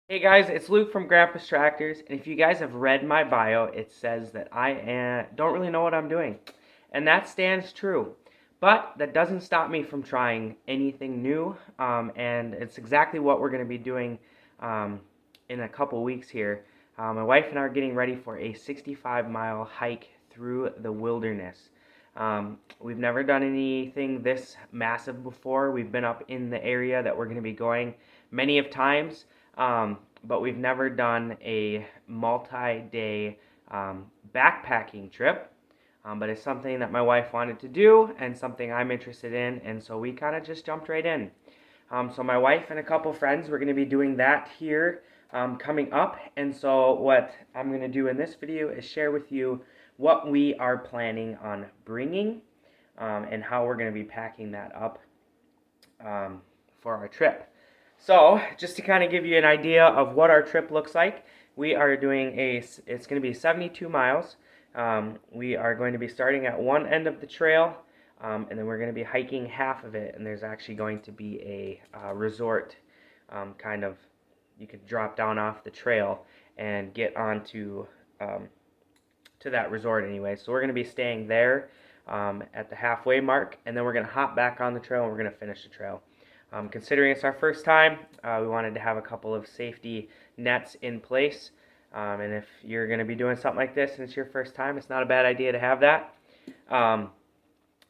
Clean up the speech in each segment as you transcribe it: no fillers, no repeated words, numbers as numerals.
Hey guys, it's Luke from Grandpa's Tractors, and if you guys have read my bio, it says that don't really know what I'm doing, and that stands true. But that doesn't stop me from trying anything new, and it's exactly what we're going to be doing in a couple weeks here. My wife and I are getting ready for a 65-mile hike through the wilderness. We've never done anything this massive before. We've been up in the area that we're going to be going many of times. But we've never done a multi-day backpacking trip. But it's something that my wife wanted to do and something I'm interested in, and so we kind of just jumped right in. So my wife and a couple friends, we're going to be doing that here coming up, and so what I'm going to do in this video is share with you what we are planning on bringing and how we're going to be packing that up for our trip. So, just to kind of give you an idea of what our trip looks like, we are doing it's going to be 72 miles. We are going to be starting at one end of the trail, and then we're going to be hiking half of it, and there's actually going to be a resort kind of, you could drop down off the trail and get onto to that resort anyway. So we're going to be staying there at the halfway mark, and then we're going to hop back on the trail and we're going to finish the trail. Considering it's our first time, we wanted to have a couple of safety nets in place. And if you're going to be doing something like this and it's your first time, it's not a bad idea to have that. But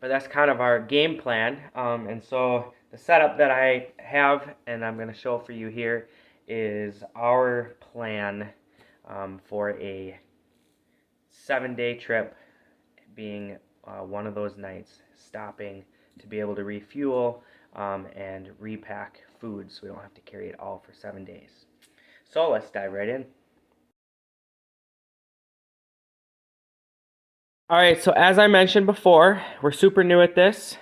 that's kind of our game plan. And so the setup that I have and I'm going to show for you here is our plan for a 7-day trip, being one of those nights stopping to be able to refuel and repack food so we don't have to carry it all for 7 days. So let's dive right in. Alright, so as I mentioned before, we're super new at this.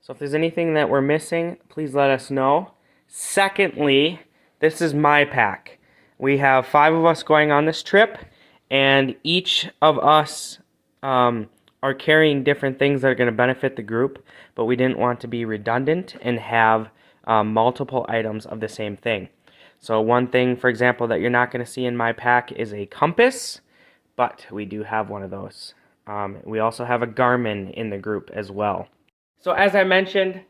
So if there's anything that we're missing, please let us know. Secondly, this is my pack. We have 5 of us going on this trip, and each of us are carrying different things that are going to benefit the group, but we didn't want to be redundant and have multiple items of the same thing. So one thing, for example, that you're not going to see in my pack is a compass, but we do have one of those. We also have a Garmin in the group as well. So as I mentioned,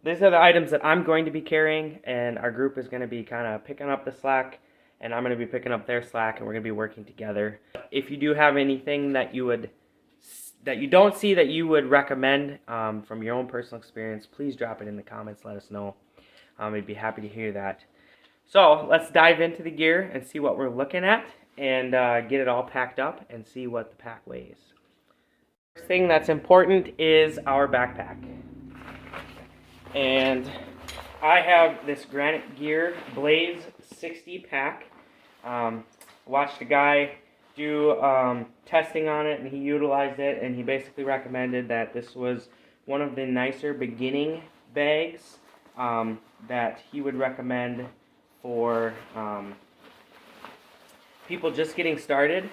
these are the items that I'm going to be carrying, and our group is going to be kind of picking up the slack, and I'm going to be picking up their slack, and we're going to be working together. If you do have anything that you don't see that you would recommend from your own personal experience, please drop it in the comments. Let us know. We'd be happy to hear that. So let's dive into the gear and see what we're looking at, and get it all packed up and see what the pack weighs. First thing that's important is our backpack. And I have this Granite Gear Blaze 60 pack. Watched a guy do testing on it, and he utilized it, and he basically recommended that this was one of the nicer beginning bags that he would recommend for people just getting started.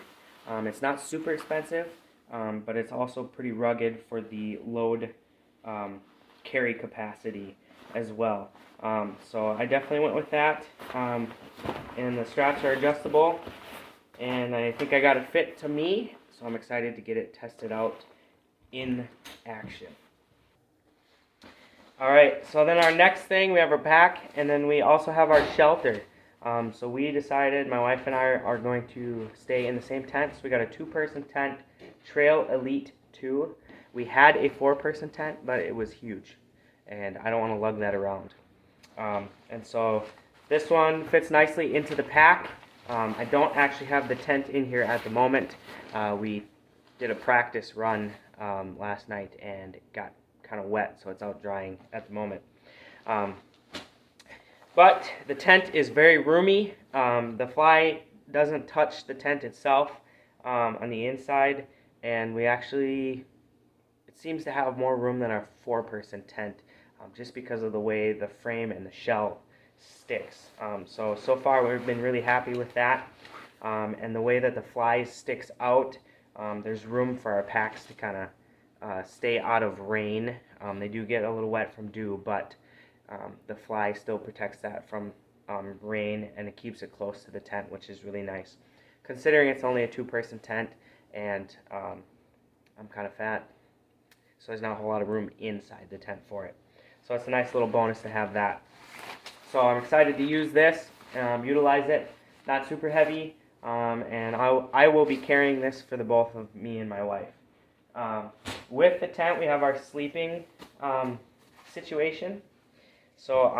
It's not super expensive, but it's also pretty rugged for the load carry capacity as well. So I definitely went with that. And the straps are adjustable, and I think I got it fit to me, so I'm excited to get it tested out in action. Alright, so then our next thing, we have our pack, and then we also have our shelter. So we decided, my wife and I are going to stay in the same tent. So we got a 2-person tent, Trail Elite 2. We had a 4-person tent, but it was huge, and I don't want to lug that around. And so this one fits nicely into the pack. I don't actually have the tent in here at the moment. We did a practice run last night and it got kind of wet, so it's out drying at the moment. But the tent is very roomy. The fly doesn't touch the tent itself on the inside, and it seems to have more room than our 4-person tent, just because of the way the frame and the shell sticks. So far we've been really happy with that, and the way that the fly sticks out, there's room for our packs to kind of stay out of rain. They do get a little wet from dew, but the fly still protects that from rain, and it keeps it close to the tent, which is really nice. Considering it's only a 2-person tent, and I'm kind of fat, so there's not a whole lot of room inside the tent for it. So it's a nice little bonus to have that. So I'm excited to use this, utilize it. Not super heavy, and I will be carrying this for the both of me and my wife. With the tent, we have our sleeping situation. So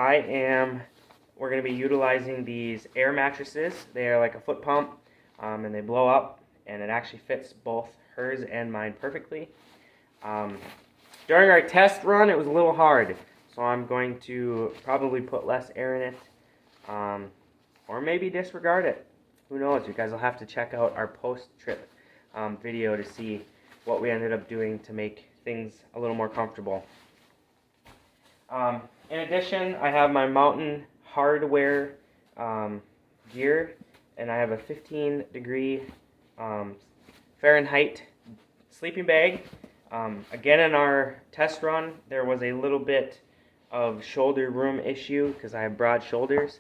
we're going to be utilizing these air mattresses. They are like a foot pump, and they blow up, and it actually fits both hers and mine perfectly. During our test run, it was a little hard, so I'm going to probably put less air in it, or maybe disregard it. Who knows? You guys will have to check out our post-trip video to see what we ended up doing to make things a little more comfortable. In addition, I have my Mountain Hardwear gear, and I have a 15-degree Fahrenheit sleeping bag. Again, in our test run, there was a little bit of shoulder room issue because I have broad shoulders.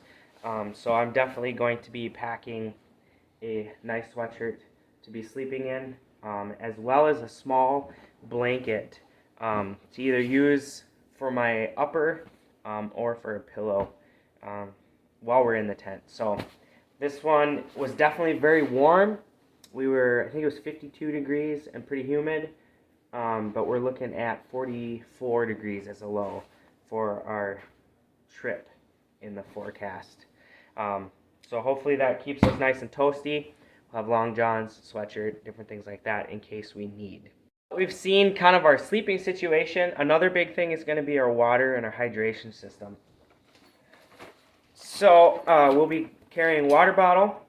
So I'm definitely going to be packing a nice sweatshirt to be sleeping in, as well as a small blanket to either use for my upper or for a pillow while we're in the tent. So this one was definitely very warm. I think it was 52 degrees and pretty humid, but we're looking at 44 degrees as a low for our trip in the forecast. So hopefully that keeps us nice and toasty. We'll have long johns, sweatshirt, different things like that in case we need. We've seen kind of our sleeping situation. Another big thing is going to be our water and our hydration system. So we'll be carrying a water bottle,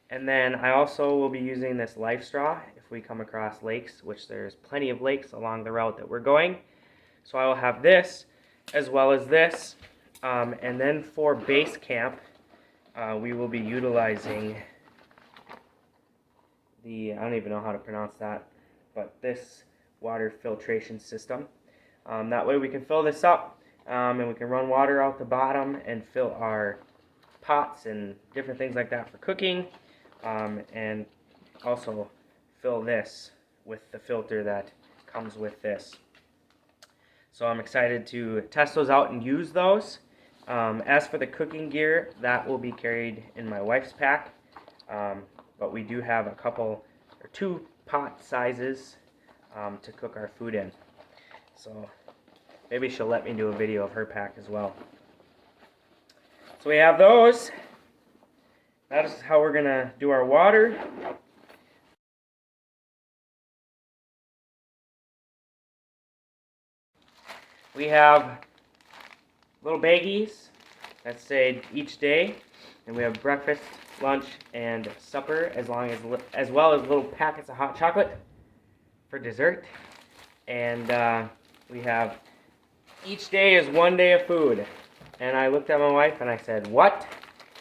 and then I also will be using this life straw if we come across lakes, which there's plenty of lakes along the route that we're going. So I will have this as well as this, and then for base camp, we will be utilizing I don't even know how to pronounce that, but this water filtration system. That way we can fill this up, and we can run water out the bottom and fill our pots and different things like that for cooking, and also fill this with the filter that comes with this. So I'm excited to test those out and use those. As for the cooking gear, that will be carried in my wife's pack, but we do have two pot sizes to cook our food in. So maybe she'll let me do a video of her pack as well. So we have those. That is how we're going to do our water. We have little baggies that say each day, and we have breakfast, lunch, and supper, as well as little packets of hot chocolate for dessert. And we have each day is one day of food. And I looked at my wife and I said, "What?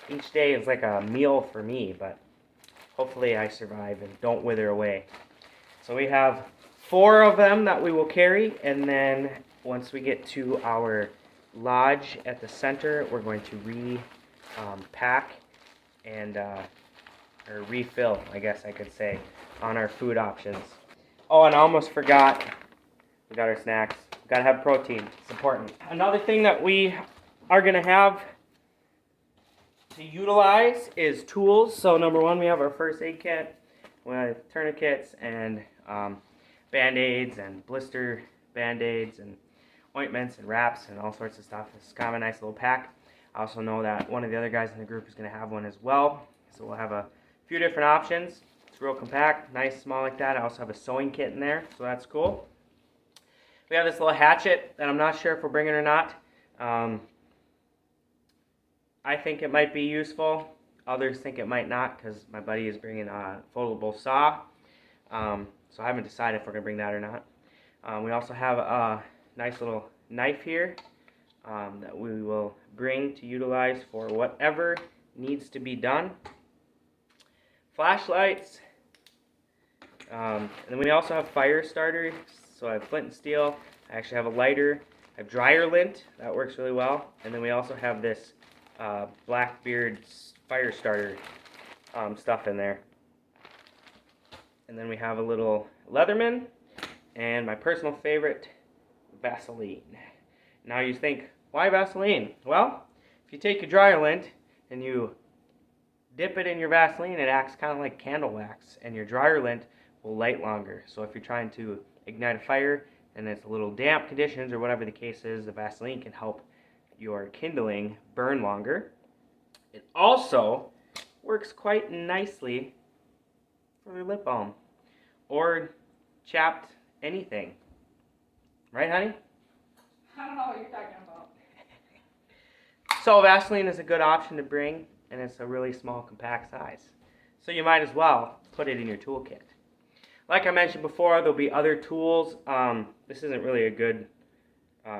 Each day is like a meal for me, but hopefully I survive and don't wither away." So we have 4 of them that we will carry, and then once we get to our lodge at the center, we're going to pack and or refill, I guess I could say, on our food options. Oh, and I almost forgot, we got our snacks. We gotta have protein, it's important. Another thing that we are gonna have to utilize is tools. So number 1, we have our first aid kit. We have tourniquets and band-aids and blister band-aids and ointments and wraps and all sorts of stuff. It's kind of a nice little pack. I also know that one of the other guys in the group is going to have one as well. So we'll have a few different options. It's real compact, nice, small like that. I also have a sewing kit in there, so that's cool. We have this little hatchet that I'm not sure if we're bringing or not. I think it might be useful. Others think it might not because my buddy is bringing a foldable saw. So I haven't decided if we're going to bring that or not. We also have a nice little knife here that we will bring to utilize for whatever needs to be done. Flashlights. And then we also have fire starters. So I have flint and steel. I actually have a lighter. I have dryer lint. That works really well. And then we also have this Blackbeard's fire starter stuff in there. And then we have a little Leatherman, and my personal favorite, Vaseline. Now you think, why Vaseline? Well, if you take your dryer lint and you dip it in your Vaseline, it acts kind of like candle wax, and your dryer lint will light longer. So if you're trying to ignite a fire and it's a little damp conditions or whatever the case is, the Vaseline can help your kindling burn longer. It also works quite nicely for your lip balm or chapped anything. Right, honey? I don't know what you're talking about. So Vaseline is a good option to bring, and it's a really small, compact size. So you might as well put it in your toolkit. Like I mentioned before, there'll be other tools. This isn't really a good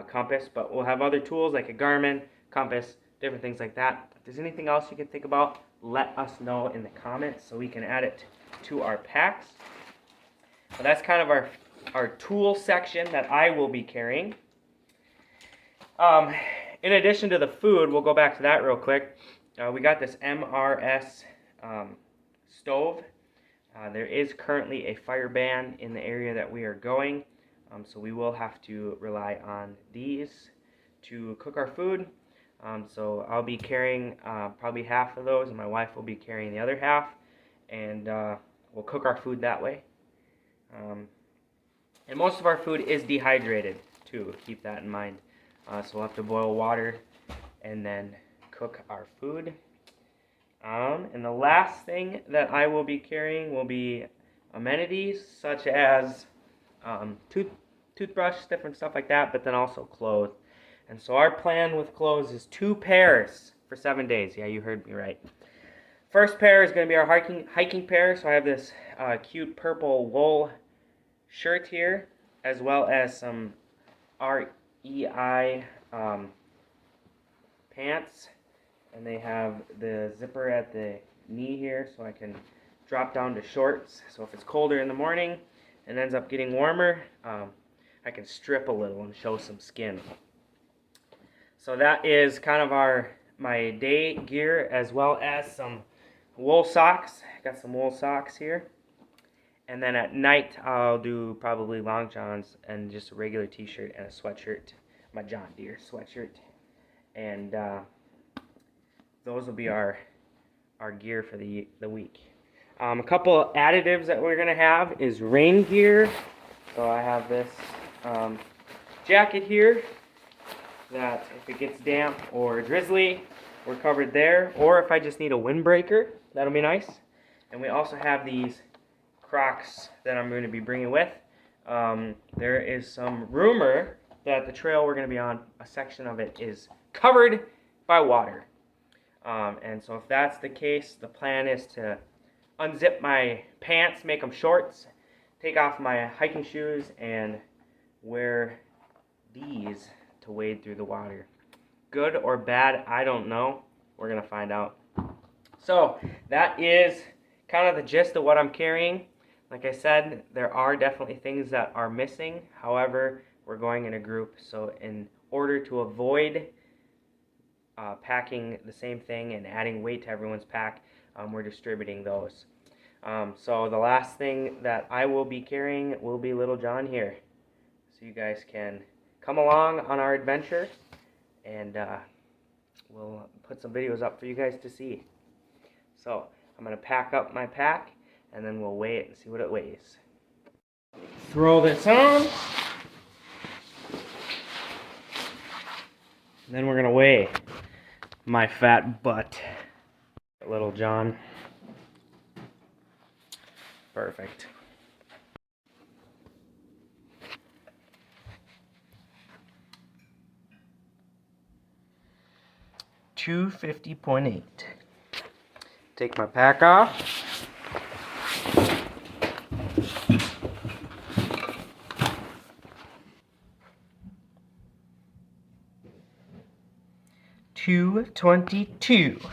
compass, but we'll have other tools like a Garmin, compass, different things like that. If there's anything else you can think about, let us know in the comments so we can add it to our packs. But that's kind of our tool section that I will be carrying. In addition to the food, we'll go back to that real quick. We got this MRS stove. There is currently a fire ban in the area that we are going, so we will have to rely on these to cook our food. So I'll be carrying probably half of those, and my wife will be carrying the other half, and we'll cook our food that way. And most of our food is dehydrated too, keep that in mind. So we'll have to boil water and then cook our food. And the last thing that I will be carrying will be amenities such as toothbrush, different stuff like that, but then also clothes. And so our plan with clothes is 2 pairs for 7 days. Yeah, you heard me right. First pair is going to be our hiking pair. So I have this cute purple wool shirt here, as well as some REI pants. And they have the zipper at the knee here, so I can drop down to shorts. So if it's colder in the morning and ends up getting warmer, I can strip a little and show some skin. So that is kind of my day gear, as well as some wool socks. I got some wool socks here. And then at night, I'll do probably long johns and just a regular t-shirt and a sweatshirt, my John Deere sweatshirt. And those will be our gear for the week. A couple additives that we're going to have is rain gear. So I have this jacket here that if it gets damp or drizzly, we're covered there. Or if I just need a windbreaker, that'll be nice. And we also have these Crocs that I'm going to be bringing with. There is some rumor that the trail we're going to be on, a section of it is covered by water. And so if that's the case, the plan is to unzip my pants, make them shorts, take off my hiking shoes, and wear these to wade through the water. Good or bad, I don't know. We're going to find out. So that is kind of the gist of what I'm carrying. Like I said, there are definitely things that are missing. However, we're going in a group, so in order to avoid packing the same thing and adding weight to everyone's pack, we're distributing those. So the last thing that I will be carrying will be Little John here. So you guys can come along on our adventure, and we'll put some videos up for you guys to see. So I'm going to pack up my pack, and then we'll weigh it and see what it weighs. Throw this on. And then we're going to weigh my fat butt. Little John. Perfect. $250.8. Take my pack off. $222.